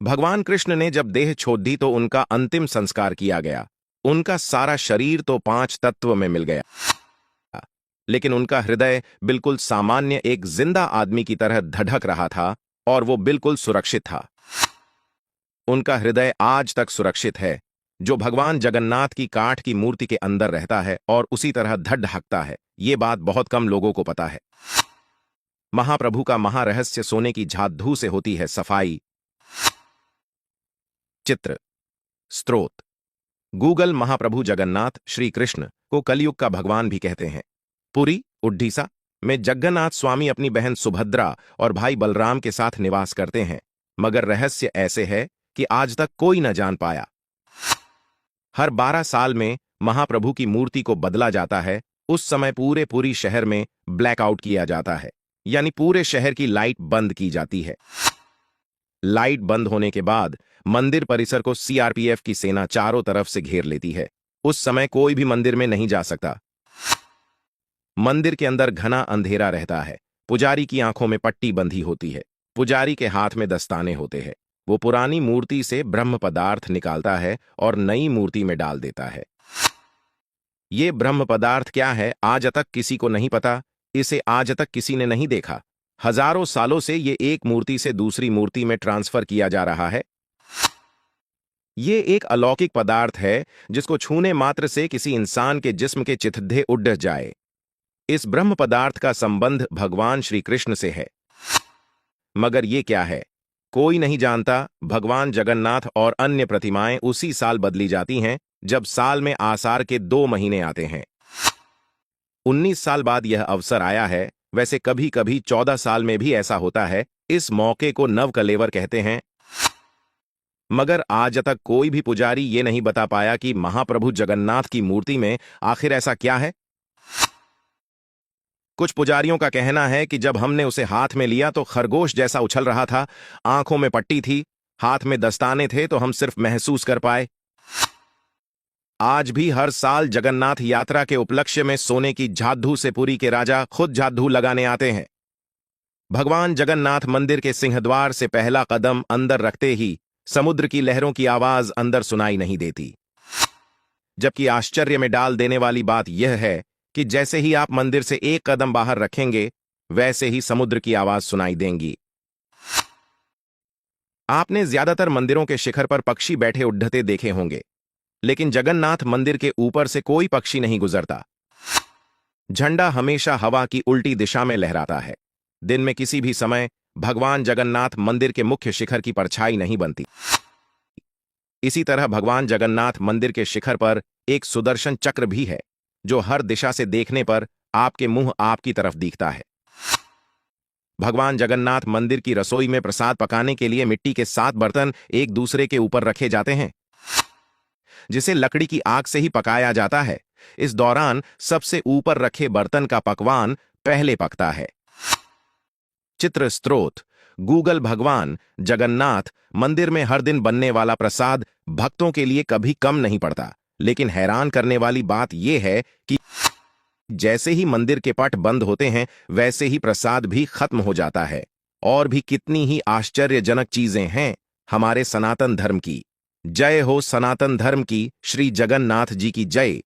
भगवान कृष्ण ने जब देह छोड़ दी तो उनका अंतिम संस्कार किया गया। उनका सारा शरीर तो 5 तत्व में मिल गया, लेकिन उनका हृदय बिल्कुल सामान्य एक जिंदा आदमी की तरह धड़क रहा था और वो बिल्कुल सुरक्षित था। उनका हृदय आज तक सुरक्षित है, जो भगवान जगन्नाथ की काठ की मूर्ति के अंदर रहता है और उसी तरह धड़कता है। ये बात बहुत कम लोगों को पता है। महाप्रभु का महारहस्य सोने की झात-धू से होती है सफाई। चित्र स्त्रोत गूगल। महाप्रभु जगन्नाथ श्री कृष्ण को कलयुग का भगवान भी कहते हैं। पुरी, उड़ीसा में जगन्नाथ स्वामी अपनी बहन सुभद्रा और भाई बलराम के साथ निवास करते हैं, मगर रहस्य ऐसे है कि आज तक कोई न जान पाया। हर 12 साल में महाप्रभु की मूर्ति को बदला जाता है। उस समय पूरे पुरी शहर में ब्लैकआउट किया जाता है, यानी पूरे शहर की लाइट बंद की जाती है। लाइट बंद होने के बाद मंदिर परिसर को सीआरपीएफ की सेना चारों तरफ से घेर लेती है। उस समय कोई भी मंदिर में नहीं जा सकता। मंदिर के अंदर घना अंधेरा रहता है। पुजारी की आंखों में पट्टी बंधी होती है। पुजारी के हाथ में दस्ताने होते हैं। वो पुरानी मूर्ति से ब्रह्म पदार्थ निकालता है और नई मूर्ति में डाल देता है। ये ब्रह्म पदार्थ क्या है आज तक किसी को नहीं पता। इसे आज तक किसी ने नहीं देखा। हजारों सालों से ये एक मूर्ति से दूसरी मूर्ति में ट्रांसफर किया जा रहा है। ये एक अलौकिक पदार्थ है जिसको छूने मात्र से किसी इंसान के जिस्म के चित्थे उड़ जाए। इस ब्रह्म पदार्थ का संबंध भगवान श्री कृष्ण से है, मगर ये क्या है कोई नहीं जानता। भगवान जगन्नाथ और अन्य प्रतिमाएं उसी साल बदली जाती हैं जब साल में आषाढ़ के 2 महीने आते हैं। 19 साल बाद यह अवसर आया है। वैसे कभी कभी 14 साल में भी ऐसा होता है। इस मौके को नवकलेवर कहते हैं, मगर आज तक कोई भी पुजारी ये नहीं बता पाया कि महाप्रभु जगन्नाथ की मूर्ति में आखिर ऐसा क्या है। कुछ पुजारियों का कहना है कि जब हमने उसे हाथ में लिया तो खरगोश जैसा उछल रहा था, आंखों में पट्टी थी, हाथ में दस्ताने थे तो हम सिर्फ महसूस कर पाए। आज भी हर साल जगन्नाथ यात्रा के उपलक्ष्य में सोने की झात-धू से पुरी के राजा खुद झात-धू लगाने आते हैं। भगवान जगन्नाथ मंदिर के सिंहद्वार से पहला कदम अंदर रखते ही समुद्र की लहरों की आवाज अंदर सुनाई नहीं देती। जबकि आश्चर्य में डाल देने वाली बात यह है कि जैसे ही आप मंदिर से एक कदम बाहर रखेंगे, वैसे ही समुद्र की आवाज सुनाई देंगी। आपने ज्यादातर मंदिरों के शिखर पर पक्षी बैठे उड़ते देखे होंगे, लेकिन जगन्नाथ मंदिर के ऊपर से कोई पक्षी नहीं गुजरता। झंडा हमेशा हवा की उल्टी दिशा में लहराता है। दिन में किसी भी समय भगवान जगन्नाथ मंदिर के मुख्य शिखर की परछाई नहीं बनती। इसी तरह भगवान जगन्नाथ मंदिर के शिखर पर एक सुदर्शन चक्र भी है, जो हर दिशा से देखने पर आपके मुंह आपकी तरफ दिखता है। भगवान जगन्नाथ मंदिर की रसोई में प्रसाद पकाने के लिए मिट्टी के 7 बर्तन एक दूसरे के ऊपर रखे जाते हैं, जिसे लकड़ी की आग से ही पकाया जाता है। इस दौरान सबसे ऊपर रखे बर्तन का पकवान पहले पकता है। चित्र स्त्रोत गूगल। भगवान जगन्नाथ मंदिर में हर दिन बनने वाला प्रसाद भक्तों के लिए कभी कम नहीं पड़ता, लेकिन हैरान करने वाली बात यह है कि जैसे ही मंदिर के पट बंद होते हैं, वैसे ही प्रसाद भी खत्म हो जाता है। और भी कितनी ही आश्चर्यजनक चीजें हैं हमारे सनातन धर्म की। जय हो सनातन धर्म की। श्री जगन्नाथ जी की जय।